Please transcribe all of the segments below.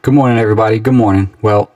Good morning, everybody. Good morning. Well,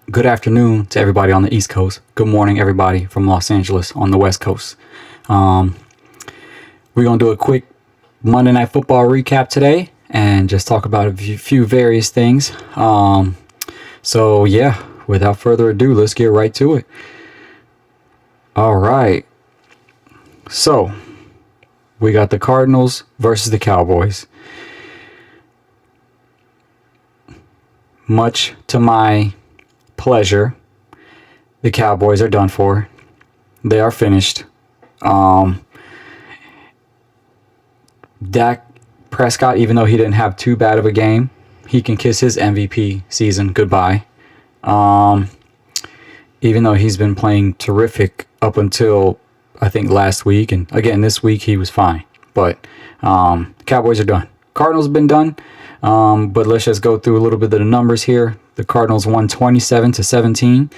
good afternoon to everybody on the East Coast. Good morning, everybody from Los Angeles on the West Coast. We're going to do a quick Monday Night Football recap today and just talk about a few various things. So, yeah, without further ado, let's get right to it. All right. So, we got the Cardinals versus the Cowboys. Much to my pleasure, the Cowboys are done for. They are finished. Dak Prescott, even though he didn't have too bad of a game, he can kiss his MVP season goodbye. Even though he's been playing terrific up until, I think, last week. And again, this week he was fine. But Cowboys are done. Cardinals have been done. But let's just go through a little bit of the numbers here. The Cardinals won 27-17,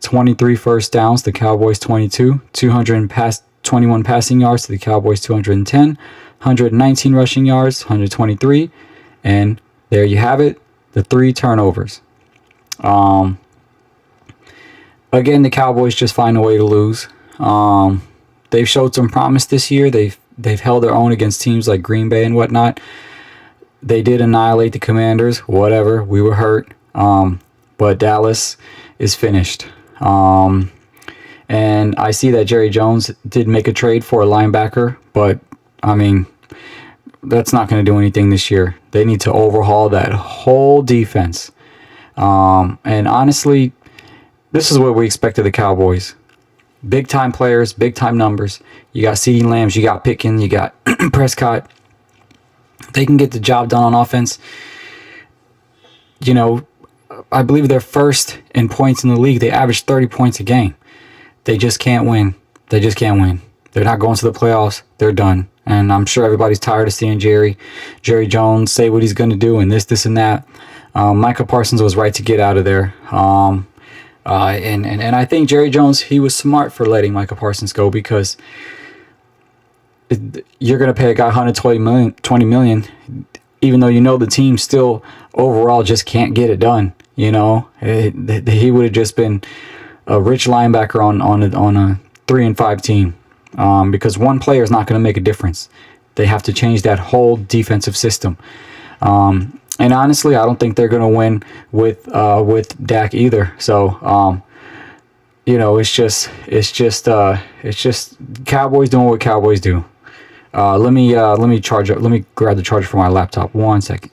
23 first downs. The Cowboys 22, 221 passing yards to the Cowboys 210, 119 rushing yards, 123, and there you have it. The 3 turnovers. Again, the Cowboys just find a way to lose. They've showed some promise this year. They've held their own against teams like Green Bay and whatnot. They did annihilate the Commanders. Whatever. We were hurt. But Dallas is finished. And I see that Jerry Jones did make a trade for a linebacker. But, I mean, that's not going to do anything this year. They need to overhaul that whole defense. And honestly, this is what we expect of the Cowboys. Big-time players, big-time numbers. You got CeeDee Lamb, you got Pickens, you got Prescott. They can get the job done on offense. You know, I believe they're first in points in the league. They average 30 points a game. They just can't win. They just can't win. They're not going to the playoffs. They're done. And I'm sure everybody's tired of seeing Jerry Jones say what he's going to do and this, and that. Micah Parsons was right to get out of there. And I think Jerry Jones, he was smart for letting Micah Parsons go because you're going to pay a guy $120 million, even though you know the team still overall just can't get it done. You know, he would have just been a rich linebacker on a 3-5 team, because one player is not going to make a difference. They have to change that whole defensive system. And honestly, I don't think they're going to win with Dak either. So, you know, it's just Cowboys doing what Cowboys do. Let me charge up. Let me grab the charger for my laptop. 1 second.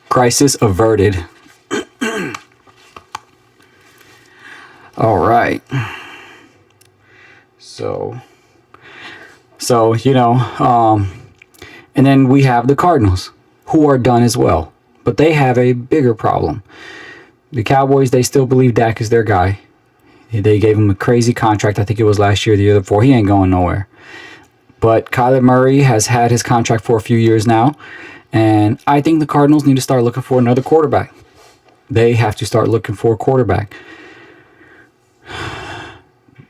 Crisis averted. All right. So you know, and then we have the Cardinals, who are done as well, but they have a bigger problem. The Cowboys, they still believe Dak is their guy. They gave him a crazy contract. I think it was last year, the year before. He ain't going nowhere. But Kyler Murray has had his contract for a few years now, and I think the Cardinals need to start looking for another quarterback. They have to start looking for a quarterback.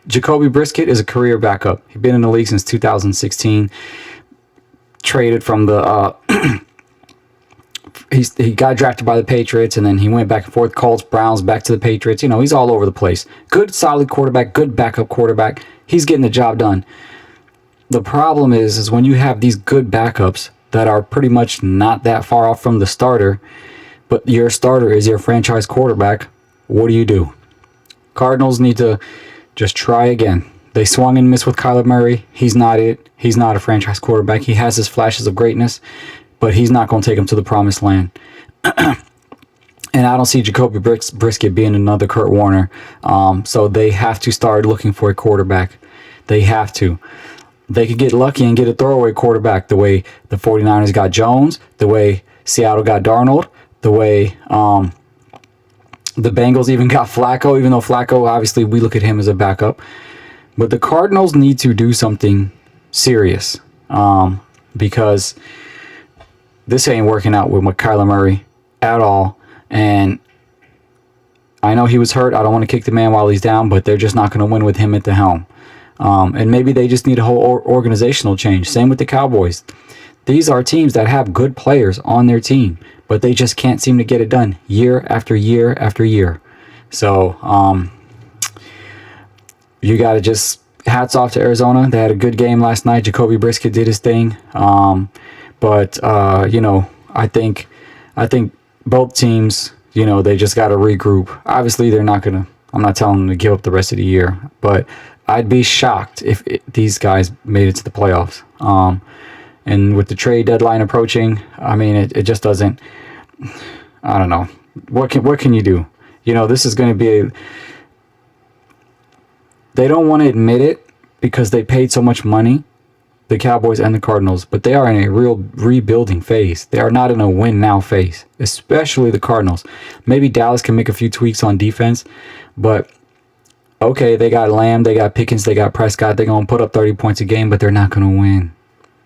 Jacoby Brissett is a career backup. He's been in the league since 2016. Traded from the he got drafted by the Patriots, and then he went back and forth, Colts, Browns, back to the Patriots. You know, he's all over the place. Good, solid quarterback, good backup quarterback. He's getting the job done. The problem is when you have these good backups that are pretty much not that far off from the starter, but your starter is your franchise quarterback, what do? Cardinals need to just try again. They swung and missed with Kyler Murray. He's not it. He's not a franchise quarterback. He has his flashes of greatness, but he's not going to take him to the promised land. And I don't see Jacoby Brissett being another Kurt Warner. So they have to start looking for a quarterback. They have to. They could get lucky and get a throwaway quarterback the way the 49ers got Jones, the way Seattle got Darnold, the way the Bengals even got Flacco, even though Flacco, obviously, we look at him as a backup. But the Cardinals need to do something serious, because this ain't working out with Kyler Murray at all. And I know he was hurt. I don't want to kick the man while he's down, but they're just not going to win with him at the helm. And maybe they just need a whole organizational change. Same with the Cowboys. These are teams that have good players on their team, but they just can't seem to get it done year after year after year. So you got to just hats off to Arizona. They had a good game last night. Jacoby Brissett did his thing. But I think both teams, they just got to regroup. Obviously, they're not going to, I'm not telling them to give up the rest of the year, but I'd be shocked if these guys made it to the playoffs. And with the trade deadline approaching, I mean, it just doesn't, I don't know. What can you do? This is going to be they don't want to admit it because they paid so much money, the Cowboys and the Cardinals, but they are in a real rebuilding phase. They are not in a win-now phase, especially the Cardinals. Maybe Dallas can make a few tweaks on defense, but okay, they got Lamb, they got Pickens, they got Prescott. They're going to put up 30 points a game, but they're not going to win.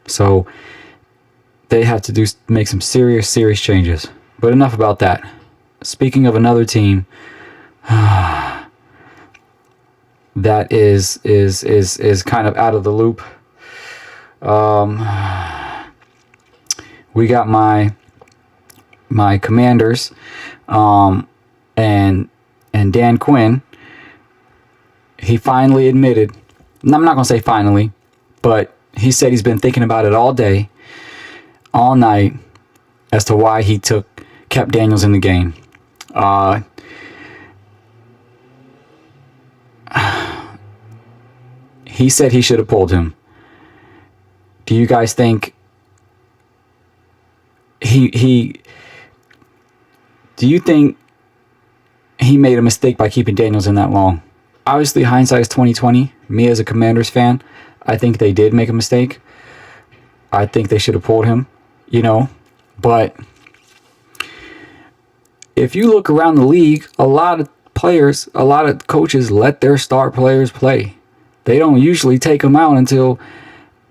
So they have to make some serious changes. But enough about that. Speaking of another team that is kind of out of the loop, we got my Commanders, and Dan Quinn. He finally admitted, I'm not going to say finally, but he said he's been thinking about it all day, all night, as to why he kept Daniels in the game. He said he should have pulled him. Do you guys think do you think he made a mistake by keeping Daniels in that long? Obviously, hindsight is 20/20. Me as a Commanders fan, I think they did make a mistake. I think they should have pulled him, But if you look around the league, a lot of players, a lot of coaches let their star players play. They don't usually take them out until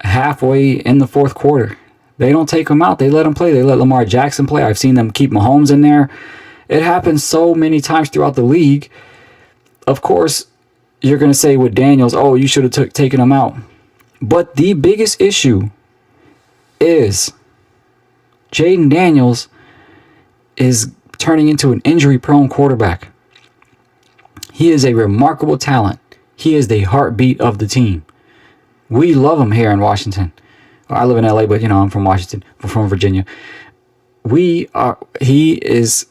halfway in the fourth quarter. They don't take them out. They let them play. They let Lamar Jackson play. I've seen them keep Mahomes in there. It happens so many times throughout the league. Of course, you're going to say with Daniels, oh, you should have taken him out. But the biggest issue is Jaden Daniels is turning into an injury-prone quarterback. He is a remarkable talent. He is the heartbeat of the team. We love him here in Washington. I live in LA, but I'm from Washington. I'm from Virginia. He is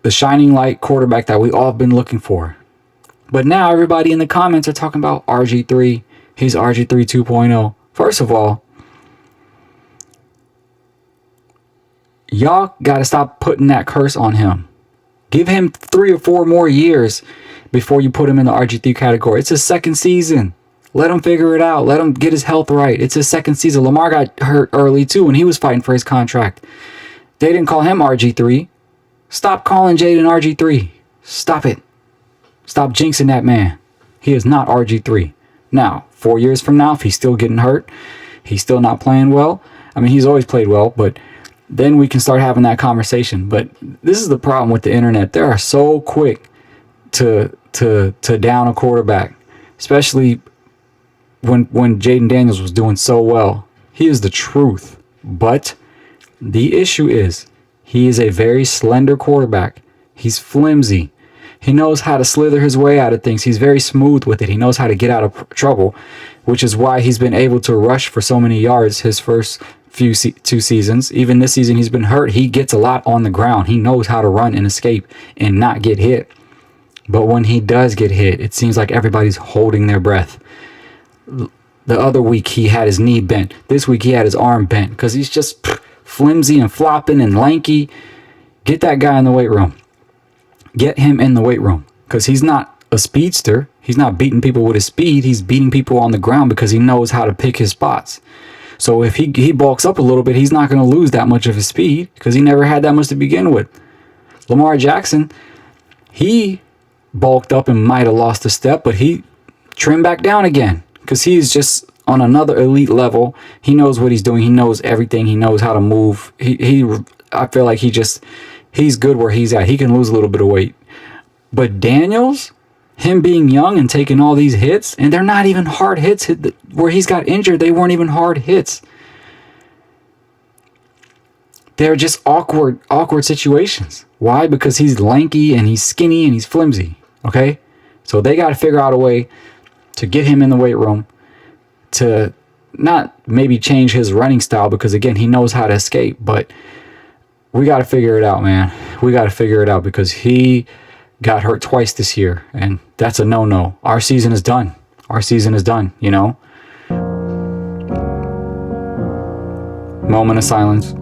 the shining light quarterback that we all have been looking for. But now everybody in the comments are talking about RG3. He's RG3 2.0. First of all, y'all got to stop putting that curse on him. Give him 3 or 4 more years before you put him in the RG3 category. It's his second season. Let him figure it out. Let him get his health right. It's his second season. Lamar got hurt early too when he was fighting for his contract. They didn't call him RG3. Stop calling Jaden RG3. Stop it. Stop jinxing that man. He is not RG3. Now, 4 years from now, if he's still getting hurt, he's still not playing well. I mean, he's always played well, but then we can start having that conversation. But this is the problem with the internet. They are so quick to down a quarterback, especially when Jaden Daniels was doing so well. He is the truth. But the issue is he is a very slender quarterback. He's flimsy. He knows how to slither his way out of things. He's very smooth with it. He knows how to get out of trouble, which is why he's been able to rush for so many yards his first two seasons. Even this season, he's been hurt. He gets a lot on the ground. He knows how to run and escape and not get hit. But when he does get hit, it seems like everybody's holding their breath. The other week, he had his knee bent. This week, he had his arm bent because he's just flimsy and flopping and lanky. Get that guy in the weight room. Get him in the weight room because he's not a speedster. He's not beating people with his speed. He's beating people on the ground because he knows how to pick his spots. So if he bulks up a little bit, he's not going to lose that much of his speed because he never had that much to begin with. Lamar Jackson, he bulked up and might have lost a step, but he trimmed back down again because he's just on another elite level. He knows what he's doing. He knows everything. He knows how to move. I feel like he's good where he's at. He can lose a little bit of weight. But Daniels, him being young and taking all these hits, and they're not even hard hits. Where he's got injured, they weren't even hard hits. They're just awkward situations. Why? Because he's lanky and he's skinny and he's flimsy. Okay? So they got to figure out a way to get him in the weight room, to not maybe change his running style, because again, he knows how to escape, but we got to figure it out, man. We got to figure it out, because he got hurt twice this year, and that's a no-no. Our season is done. Our season is done, you know? Moment of silence.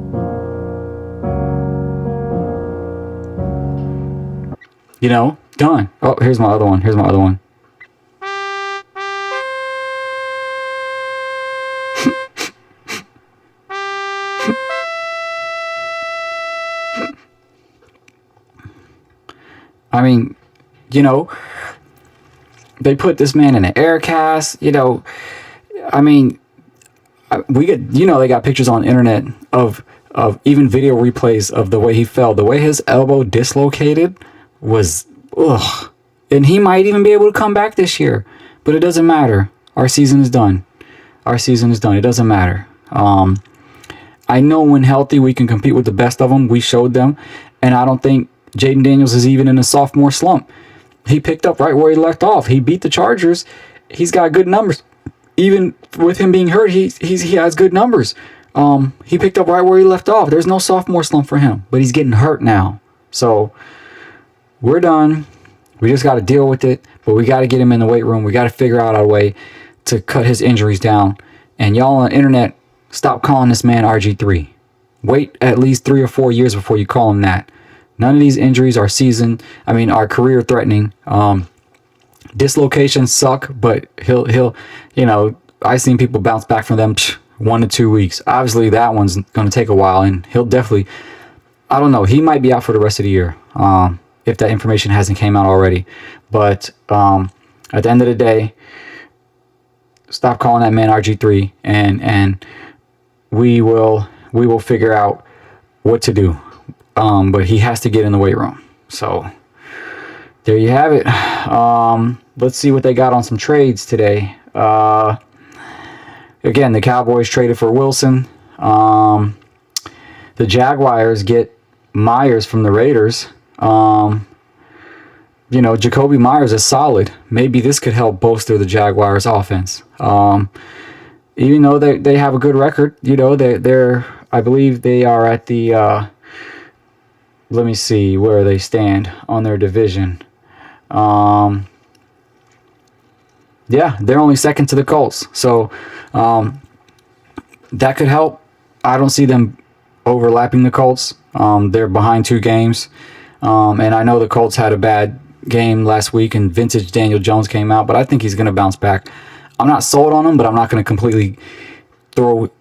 You know, done. Oh, here's my other one. Here's my other one. I mean, you know, they put this man in an air cast, you know. I mean, we get, you know, they got pictures on the internet of even video replays of the way he fell. The way his elbow dislocated was, ugh. And he might even be able to come back this year, but it doesn't matter. Our season is done. Our season is done. It doesn't matter. I know when healthy, we can compete with the best of them. We showed them. And I don't think Jaden Daniels is even in a sophomore slump. He picked up right where he left off. He beat the Chargers. He's got good numbers. Even with him being hurt, he has good numbers. He picked up right where he left off. There's no sophomore slump for him, but he's getting hurt now. So we're done. We just got to deal with it, but we got to get him in the weight room. We got to figure out a way to cut his injuries down. And y'all on the internet, stop calling this man RG3. Wait at least 3 or 4 years before you call him that. None of these injuries are are career threatening. Dislocations suck, but he'll, you know, I've seen people bounce back from them 1 to 2 weeks. Obviously that one's going to take a while, and he'll definitely, I don't know, he might be out for the rest of the year. If that information hasn't came out already. But at the end of the day, stop calling that man RG3, and we will figure out what to do. But he has to get in the weight room. So there you have it. Let's see what they got on some trades today. Again, the Cowboys traded for Wilson. The Jaguars get Myers from the Raiders. You know, Jacoby Myers is solid. Maybe this could help bolster the Jaguars offense. Even though they have a good record, you know, they're I believe they are at the let me see where they stand on their division. Yeah, they're only second to the Colts. So that could help. I don't see them overlapping the Colts. They're behind 2 games. And I know the Colts had a bad game last week and vintage Daniel Jones came out, but I think he's going to bounce back. I'm not sold on him, but I'm not going to completely give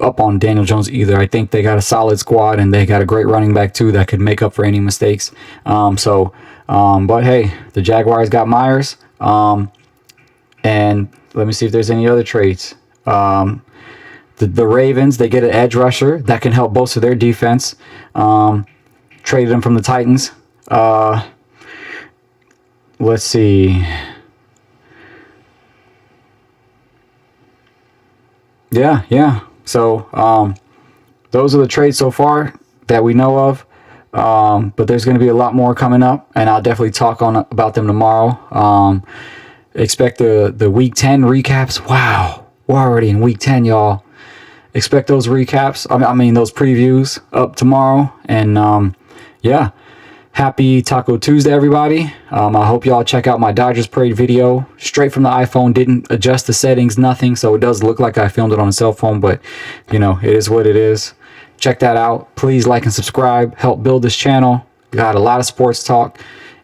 up on Daniel Jones either. I think they got a solid squad, and they got a great running back too that could make up for any mistakes. But hey, the Jaguars got Myers. And let me see if there's any other trades. The Ravens, they get an edge rusher that can help bolster their defense. Traded him from the Titans. Let's see. Yeah. So those are the trades so far that we know of. But there's going to be a lot more coming up, and I'll definitely talk about them tomorrow. Expect the Week 10 recaps. Wow, we're already in Week 10, y'all. Expect those recaps. I mean those previews up tomorrow. And yeah, happy Taco Tuesday, everybody. I hope y'all check out my Dodgers Parade video straight from the iPhone. Didn't adjust the settings, nothing, so it does look like I filmed it on a cell phone, but you know, it is what it is. Check that out. Please like and subscribe. Help build this channel. Got a lot of sports talk.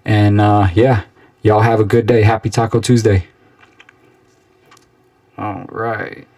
And yeah, y'all have a good day. Happy Taco Tuesday. All right.